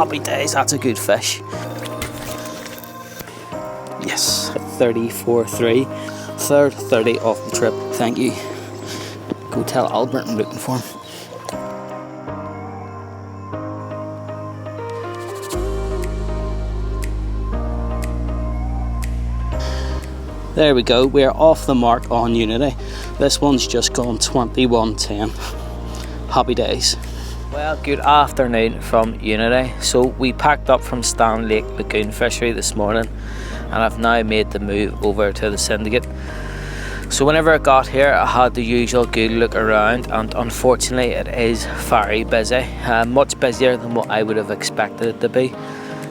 happy days, that's a good fish. Yes, 34.3. Third 30 off the trip, thank you. Go tell Albert I'm looking for him. There we go, we're off the mark on Unity. This one's just gone 21.10. Happy days. Well, good afternoon from Unity. So we packed up from Stan Lake Lagoon Fishery this morning, and I've now made the move over to the Syndicate. So whenever I got here, I had the usual good look around, and unfortunately it is very busy. Much busier than what I would have expected it to be,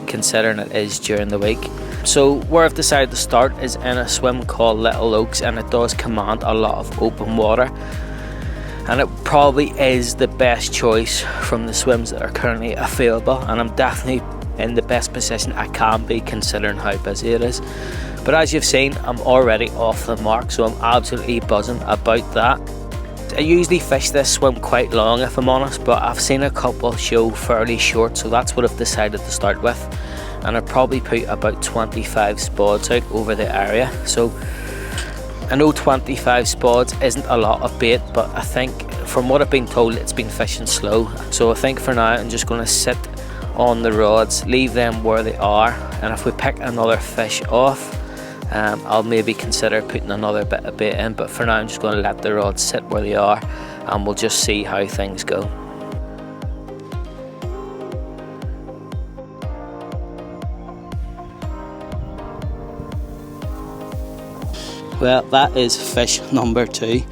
considering it is during the week. So where I've decided to start is in a swim called Little Oaks, and it does command a lot of open water. And it probably is the best choice from the swims that are currently available, and I'm definitely in the best position I can be considering how busy it is. But as you've seen, I'm already off the mark, so I'm absolutely buzzing about that. I usually fish this swim quite long if I'm honest, but I've seen a couple show fairly short, so that's what I've decided to start with. And I've probably put about 25 spots out over the area. So I know 25 spots isn't a lot of bait, but I think from what I've been told, it's been fishing slow. So I think for now I'm just going to sit on the rods, leave them where they are, and if we pick another fish off, I'll maybe consider putting another bit of bait in. But for now I'm just going to let the rods sit where they are, and we'll just see how things go. Well, that is fish number 2.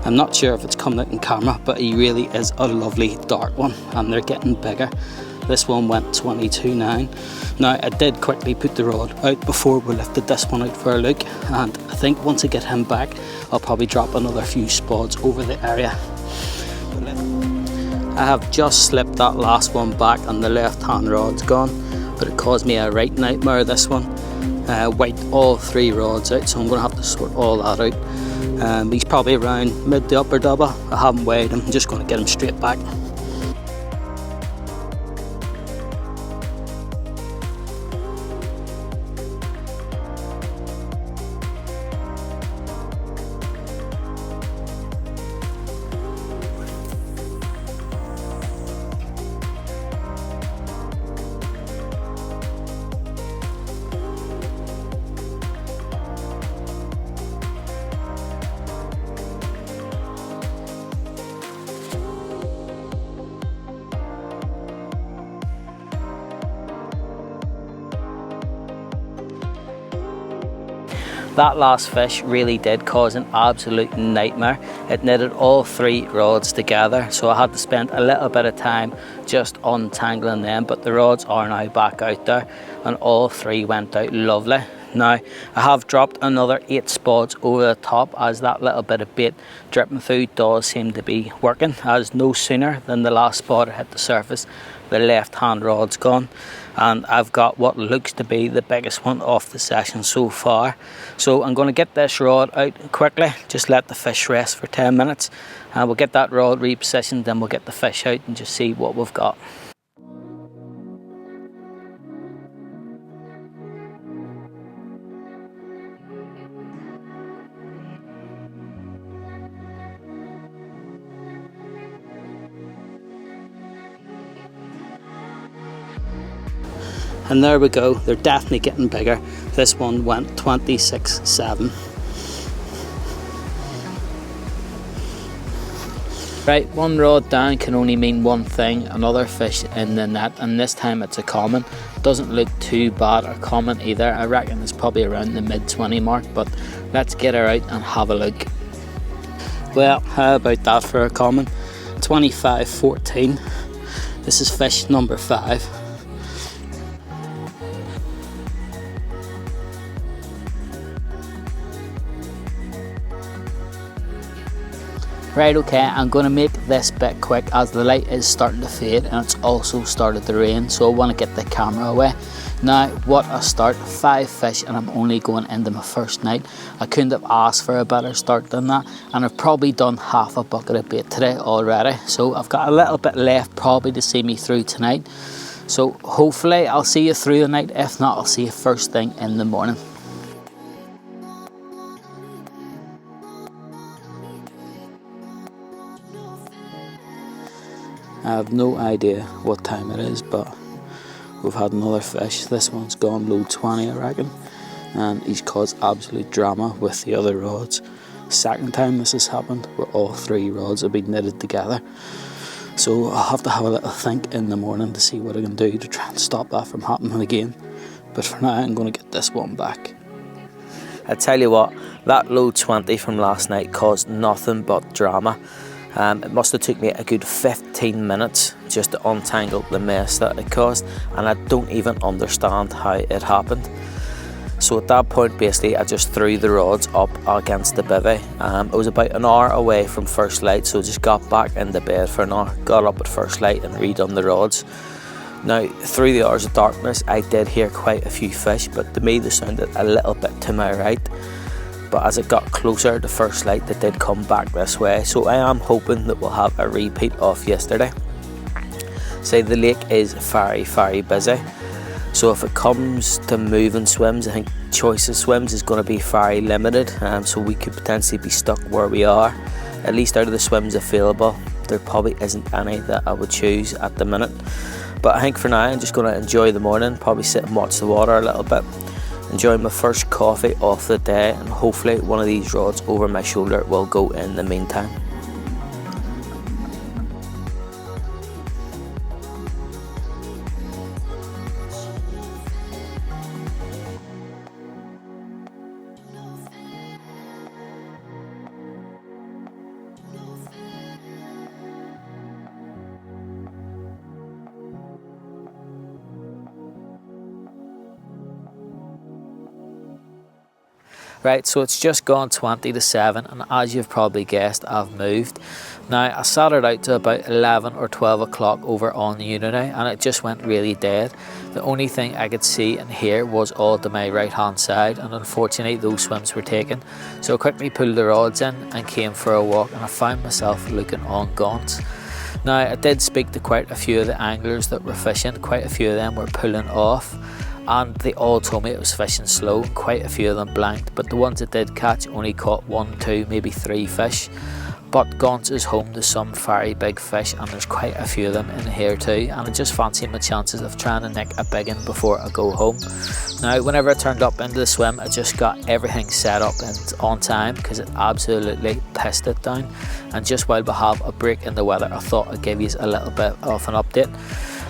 I'm not sure if it's coming out in camera, but he really is a lovely dark one, and they're getting bigger. This one went 22.9. Now, I did quickly put the rod out before we lifted this one out for a look, and I think once I get him back, I'll probably drop another few spots over the area. I have just slipped that last one back and the left hand rod's gone, but it caused me a right nightmare, this one. Wiped all 3 rods out, so I'm going to have to sort all that out. He's probably around mid to upper double. I haven't weighed him, I'm just going to get him straight back. That last fish really did cause an absolute nightmare. It knitted all 3 rods together, so I had to spend a little bit of time just untangling them, but the rods are now back out there, and all 3 went out lovely. Now, I have dropped another 8 spots over the top, as that little bit of bait dripping through does seem to be working, as no sooner than the last spot hit the surface, the left hand rod's gone, and I've got what looks to be the biggest one off the session so far. So I'm going to get this rod out quickly, just let the fish rest for 10 minutes, and we'll get that rod repositioned, then we'll get the fish out and just see what we've got. And there we go, they're definitely getting bigger. This one went 26.7. Right, 1 rod down can only mean one thing, another fish in the net, and this time it's a common. Doesn't look too bad or common either. I reckon it's probably around the mid 20 mark, but let's get her out and have a look. Well, how about that for a common? 25.14. This is fish number 5. Right, okay, I'm going to make this bit quick as the light is starting to fade and it's also started to rain, so I want to get the camera away. Now, what a start, 5 fish and I'm only going into my first night. I couldn't have asked for a better start than that, and I've probably done half a bucket of bait today already, so I've got a little bit left probably to see me through tonight. So hopefully I'll see you through the night. If not, I'll see you first thing in the morning. I have no idea what time it is, but we've had another fish. This one's gone low 20, I reckon, and he's caused absolute drama with the other rods. Second time this has happened, where all 3 rods have been knitted together. So I'll have to have a little think in the morning to see what I can do to try and stop that from happening again. But for now, I'm going to get this one back. I tell you what, that low 20 from last night caused nothing but drama. It must have took me a good 15 minutes just to untangle the mess that it caused, and I don't even understand how it happened. So at that point, basically, I just threw the rods up against the bivvy. It was about an hour away from first light, so I just got back into bed for an hour, got up at first light and redone the rods. Now, through the hours of darkness, I did hear quite a few fish, but to me they sounded a little bit to my right. But as it got closer to first light, they did come back this way. So I am hoping that we'll have a repeat of yesterday. Say the lake is very, very busy. So if it comes to moving swims, I think choice of swims is going to be very limited. So we could potentially be stuck where we are. At least out of the swims available, there probably isn't any that I would choose at the minute. But I think for now, I'm just going to enjoy the morning, probably sit and watch the water a little bit, enjoy my first coffee of the day, and hopefully one of these rods over my shoulder will go in the meantime. Right, so it's just gone 20 to 7, and as you've probably guessed, I've moved. Now, I sat it out to about 11 or 12 o'clock over on Unity, and it just went really dead. The only thing I could see and hear was all to my right hand side, and unfortunately those swims were taken. So I quickly pulled the rods in and came for a walk, and I found myself looking on Gaunts. Now, I did speak to quite a few of the anglers that were fishing. Quite a few of them were pulling off, and they all told me it was fishing slow. Quite a few of them blanked, but the ones that did catch only caught 1, 2, maybe 3 fish. But Gaunts is home to some very big fish, and there's quite a few of them in here too, and I just fancy my chances of trying to nick a big one before I go home. Now, whenever I turned up into the swim, I just got everything set up and on time because it absolutely pissed it down. And just while we have a break in the weather, I thought I'd give you a little bit of an update.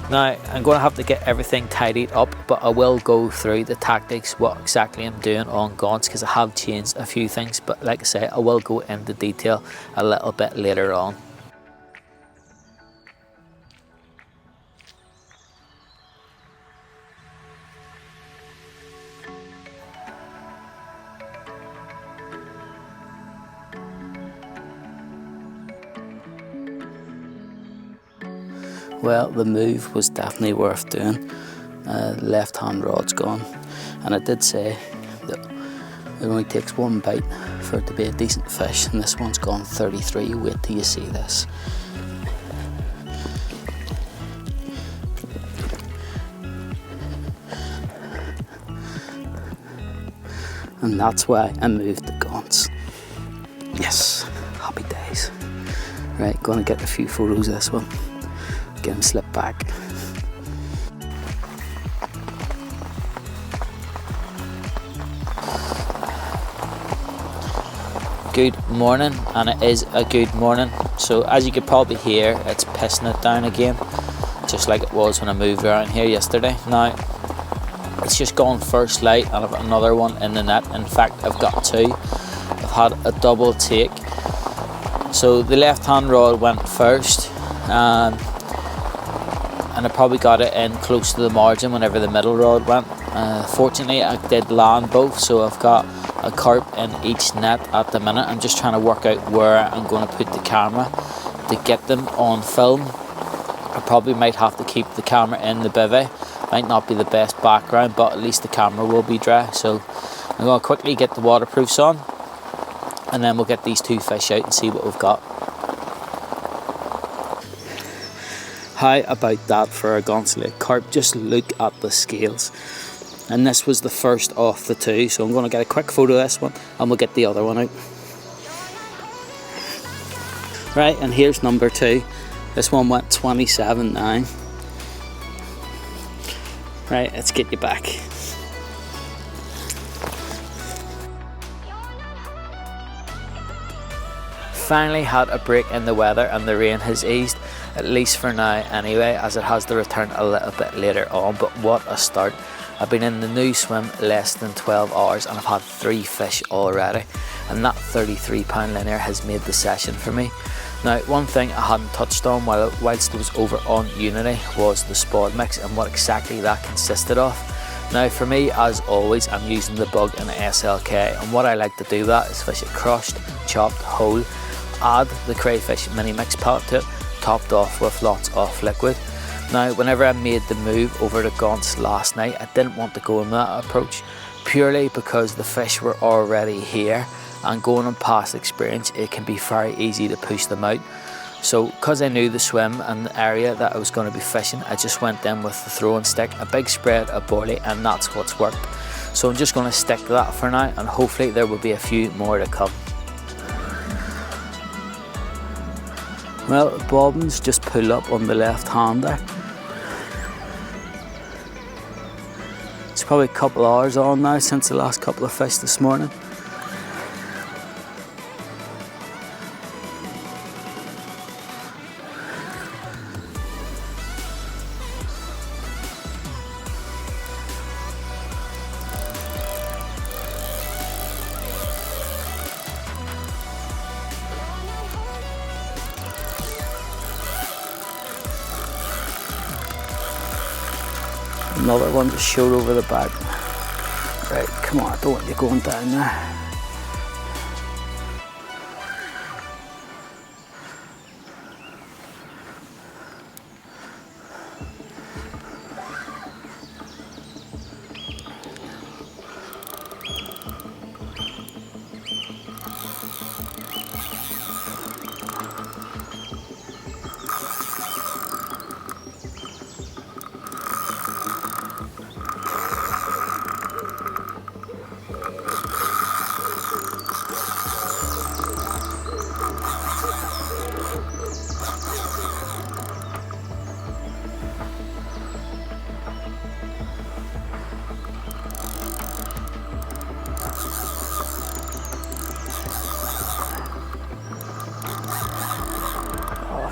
Now, I'm going to have to get everything tidied up, but I will go through the tactics, what exactly I'm doing on Gaunts, because I have changed a few things, but like I say, I will go into detail a little bit later on. Well, the move was definitely worth doing. Left hand rod's gone, and I did say that it only takes one bite for it to be a decent fish, and this one's gone 33. Wait till you see this. And that's why I moved the Gaunts. Yes, happy days. Right, gonna get a few photos of this one. Get him slip back. Good morning, and it is a good morning. So as you could probably hear, it's pissing it down again, just like it was when I moved around here yesterday. Now, it's just gone first light, and I've got another one in the net. In fact, I've got 2. I've had a double take. So the left hand rod went first, and I probably got it in close to the margin whenever the middle rod went. Fortunately, I did land both, so I've got a carp in each net at the minute. I'm just trying to work out where I'm going to put the camera to get them on film. I probably might have to keep the camera in the bivvy. Might not be the best background, but at least the camera will be dry. So I'm going to quickly get the waterproofs on, and then we'll get these 2 fish out and see what we've got. How about that for a Gaunts Lake carp? Just look at the scales. And this was the first of the two, so I'm going to get a quick photo of this one and we'll get the other one out. Right, and here's number 2. This one went 27.9. Right, let's get you back. Finally had a break in the weather and the rain has eased, at least for now anyway, as it has to return a little bit later on. But what a start. I've been in the new swim less than 12 hours and I've had 3 fish already, and that 33-pound linear has made the session for me. Now, one thing I hadn't touched on whilst I was over on Unity was the spot mix and what exactly that consisted of. Now for me, as always, I'm using the bug and SLK, and what I like to do that is fish it crushed, chopped, whole, add the crayfish mini mix pellet to it, topped off with lots of liquid. Now, whenever I made the move over to Gaunts last night, I didn't want to go in that approach purely because the fish were already here, and going on past experience, it can be very easy to push them out. So because I knew the swim and the area that I was going to be fishing, I just went in with the throwing stick, a big spread of boilie, and that's what's worked. So I'm just going to stick to that for now, and hopefully there will be a few more to come. Well, bobbins just pull up on the left hand there. It's probably a couple hours on now since the last couple of fish this morning. Another one just showed over the back. Right, come on, I don't want you going down there.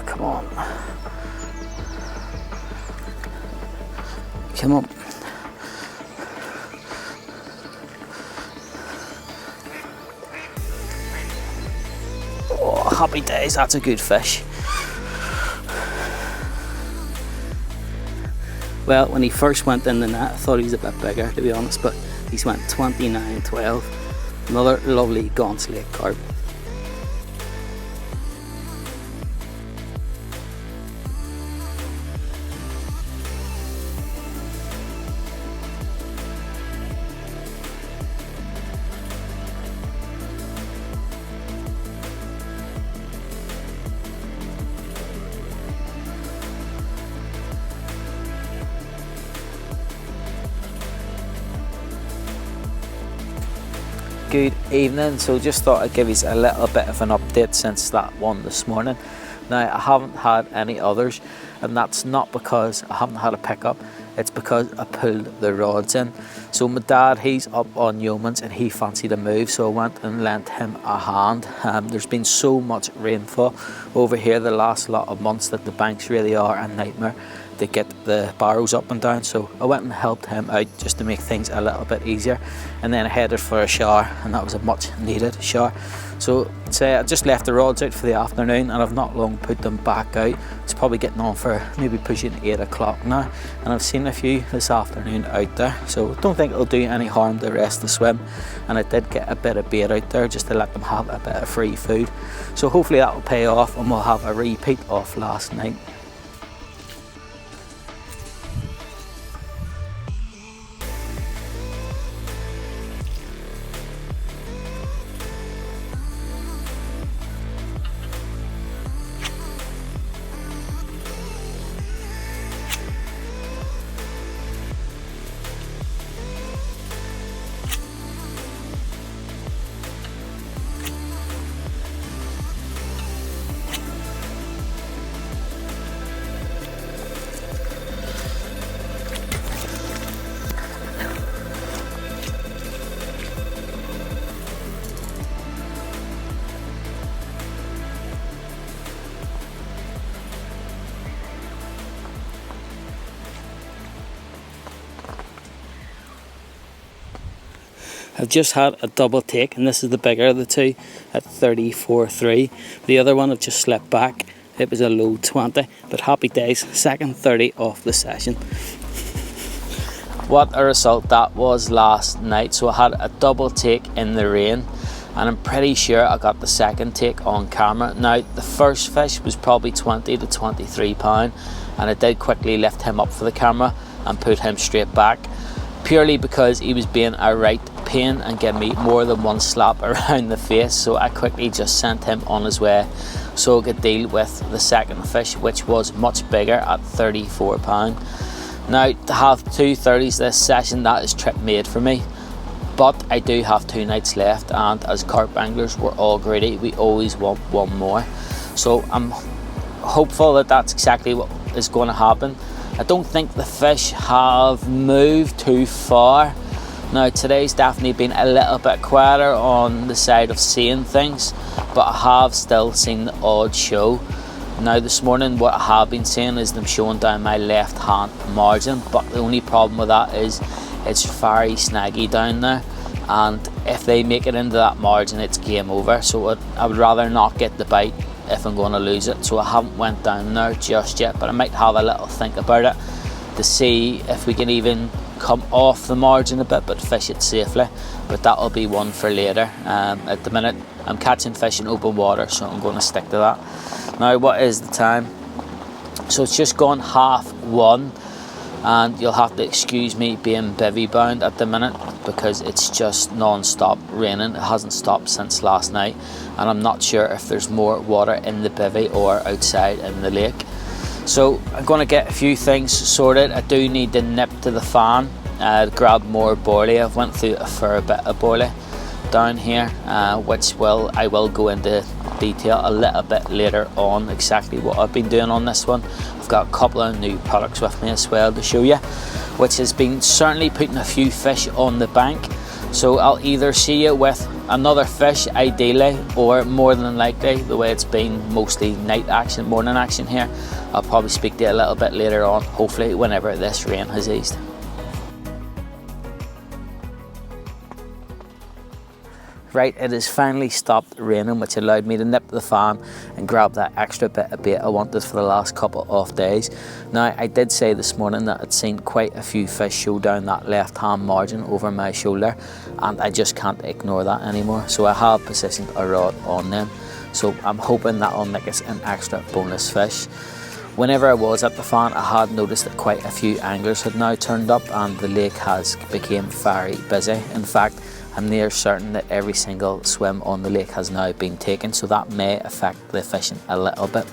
Come on. Come on. Oh, happy days, that's a good fish. Well, when he first went in the net, I thought he was a bit bigger, to be honest, but he's went 29.12. Another lovely Gaunts Lake carp. Good evening. So just thought I'd give you a little bit of an update since that one this morning. Now, I haven't had any others, and that's not because I haven't had a pickup, it's because I pulled the rods in. So my dad, he's up on Yeomans and he fancied a move, so I went and lent him a hand. There's been so much rainfall over here the last lot of months that the banks really are a nightmare to get the barrows up and down, so I went and helped him out just to make things a little bit easier, and then I headed for a shower, and that was a much needed shower. So I just left the rods out for the afternoon, and I've not long put them back out. It's probably getting on for maybe pushing 8 o'clock now, and I've seen a few this afternoon out there, so I don't think it'll do any harm to the rest of the swim. And I did get a bit of bait out there just to let them have a bit of free food, so hopefully that will pay off and we'll have a repeat of last night. I've just had a double take, and this is the bigger of the two at 34.3. The other one I've just slipped back. It was a low 20, but happy days, second 30 off the session. What a result that was last night. So I had a double take in the rain, and I'm pretty sure I got the second take on camera. Now the first fish was probably 20 to 23 pound, and I did quickly lift him up for the camera and put him straight back, purely because he was being a right pain and giving me more than one slap around the face. So I quickly just sent him on his way so I could deal with the second fish, which was much bigger at 34 pound. Now to have 2 30s this session, that is trip made for me. But I do have 2 nights left, and as carp anglers we're all greedy, we always want one more. So I'm hopeful that that's exactly what is going to happen. I don't think the fish have moved too far. Now today's definitely been a little bit quieter on the side of seeing things, but I have still seen the odd show. Now this morning what I have been seeing is them showing down my left hand margin, but the only problem with that is it's very snaggy down there, and if they make it into that margin it's game over. So I would rather not get the bite if I'm going to lose it. So I haven't went down there just yet, but I might have a little think about it to see if we can even come off the margin a bit but fish it safely. But that'll be one for later. At the minute I'm catching fish in open water, so I'm going to stick to that. Now what is the time? So it's just gone 1:30, and you'll have to excuse me being bivvy bound at the minute because it's just non-stop raining. It hasn't stopped since last night, and I'm not sure if there's more water in the bivvy or outside in the lake. So I'm going to get a few things sorted. I do need to nip to the fan, grab more boilie. I've went through a fair bit of boilie down here, which I will go into detail a little bit later on exactly what I've been doing on this one. I've got a couple of new products with me as well to show you, which has been certainly putting a few fish on the bank. So I'll either see you with another fish ideally, or more than likely, the way it's been mostly night action, morning action here, I'll probably speak to you a little bit later on, hopefully whenever this rain has eased. Right, it has finally stopped raining, which allowed me to nip the fan and grab that extra bit of bait I wanted for the last couple of days. Now, I did say this morning that I'd seen quite a few fish show down that left-hand margin over my shoulder, and I just can't ignore that anymore. So I have positioned a rod on them. So I'm hoping that'll make us an extra bonus fish. Whenever I was at the fan, I had noticed that quite a few anglers had now turned up, and the lake has become very busy. In fact, I'm near certain that every single swim on the lake has now been taken, so that may affect the fishing a little bit.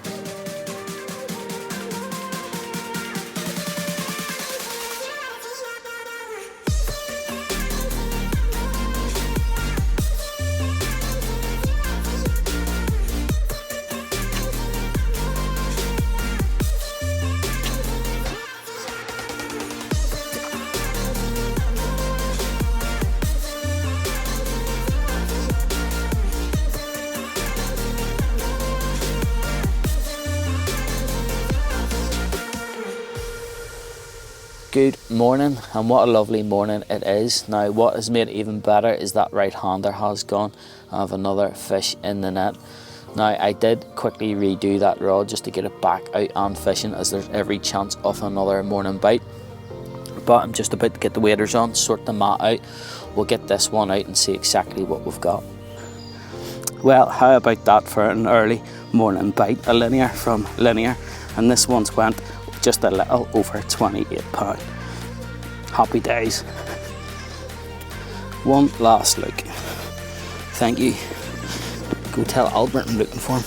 Good morning, and what a lovely morning it is. Now what has made it even better is that right-hander has gone. I have another fish in the net. Now I did quickly redo that rod just to get it back out and fishing, as there's every chance of another morning bite. But I'm just about to get the waders on, sort the mat out. We'll get this one out and see exactly what we've got. Well, how about that for an early morning bite? A linear from linear, and this one's went just a little over 28 pound. Happy days. One last look. Thank you. Go tell Albert I'm looking for him.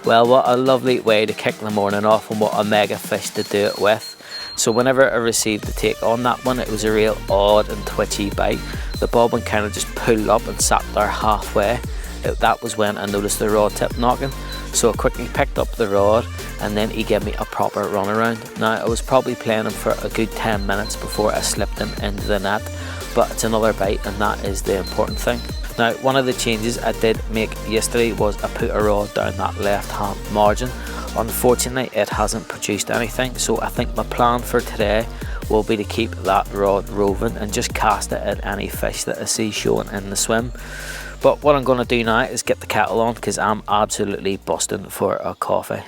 Well, what a lovely way to kick the morning off, and what a mega fish to do it with. So whenever I received the take on that one, it was a real odd and twitchy bite. The bobbin kind of just pulled up and sat there halfway. That was when I noticed the rod tip knocking, so I quickly picked up the rod, and then he gave me a proper run around. Now I was probably playing him for a good 10 minutes before I slipped him into the net, but it's another bite, and that is the important thing. Now one of the changes I did make yesterday was I put a rod down that left hand margin. Unfortunately, it hasn't produced anything, so I think my plan for today will be to keep that rod roving and just cast it at any fish that I see showing in the swim. But what I'm going to do now is get the kettle on because I'm absolutely busting for a coffee.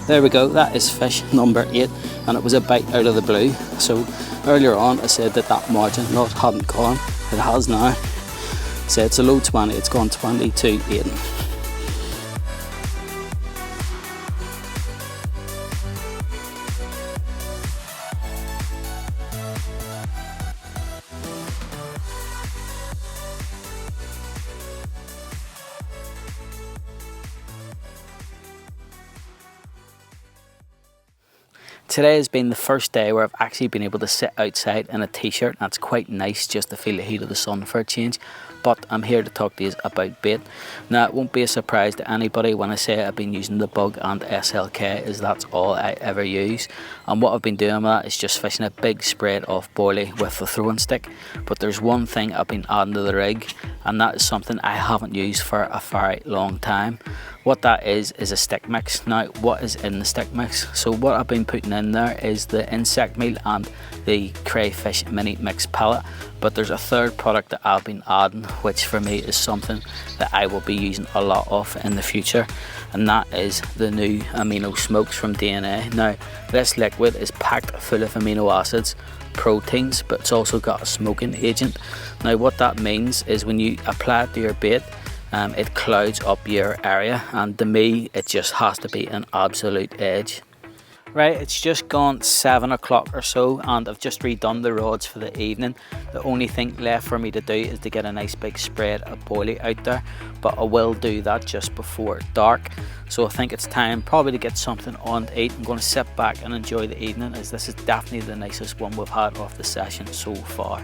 There we go, that is fish number 8, and it was a bite out of the blue. So earlier on I said that margin not hadn't gone, it has now. So it's a low 20, it's gone 22.8. Today has been the first day where I've actually been able to sit outside in a t-shirt. That's quite nice just to feel the heat of the sun for a change. But I'm here to talk to you about bait. Now, it won't be a surprise to anybody when I say I've been using the Bug and SLK, as that's all I ever use. And what I've been doing with that is just fishing a big spread of boilie with the throwing stick. But there's one thing I've been adding to the rig, and that is something I haven't used for a very long time. What that is a stick mix. Now, what is in the stick mix? So what I've been putting in there is the insect meal and the crayfish mini mix pellet, but there's a third product that I've been adding, which for me is something that I will be using a lot of in the future, and that is the new amino smokes from DNA. Now, this liquid is packed full of amino acids, proteins, but it's also got a smoking agent. Now, what that means is when you apply it to your bait, it clouds up your area, and to me it just has to be an absolute edge. Right, it's just gone 7 o'clock or so, and I've just redone the rods for the evening. The only thing left for me to do is to get a nice big spread of boilie out there, but I will do that just before dark. So I think it's time probably to get something on to eat. I'm going to sit back and enjoy the evening, as this is definitely the nicest one we've had off the session so far.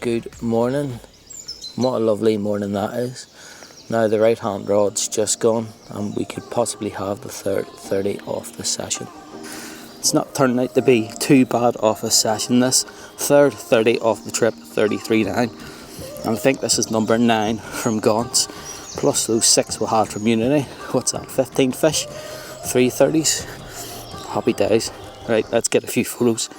Good morning. What a lovely morning that is. Now the right hand rod's just gone, and we could possibly have the third 30 off the session. It's not turning out to be too bad off a session, this. Third 30 off the trip, 33.9. And I think this is number 9 from Gaunts, plus those 6 we had from Unity. What's that, 15 fish? 3 30s. Happy days. Right, let's get a few photos.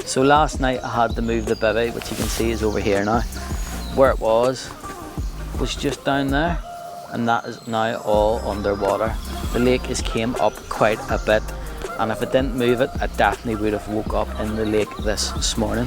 So last night I had to move the bivvy, which you can see is over here now. Where it was just down there, and that is now all underwater. The lake has came up quite a bit, and if I didn't move it, I definitely would have woke up in the lake this morning.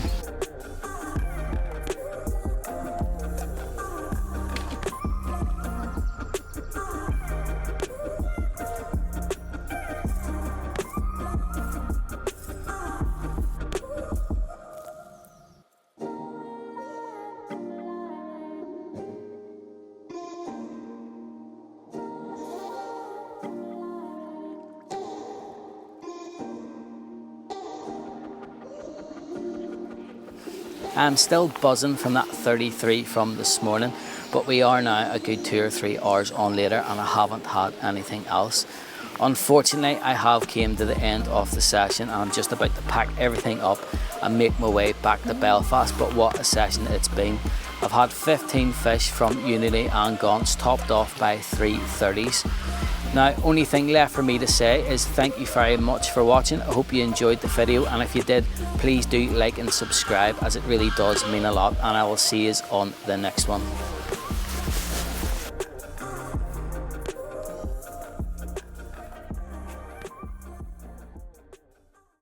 I'm still buzzing from that 33 from this morning, but we are now a good 2 or 3 hours on later and I haven't had anything else. Unfortunately, I have came to the end of the session and I'm just about to pack everything up and make my way back to Belfast, but what a session it's been. I've had 15 fish from Unity and Gaunts, topped off by 3 30s. Now, only thing left for me to say is thank you very much for watching. I hope you enjoyed the video, and if you did, please do like and subscribe, as it really does mean a lot, and I will see you on the next one.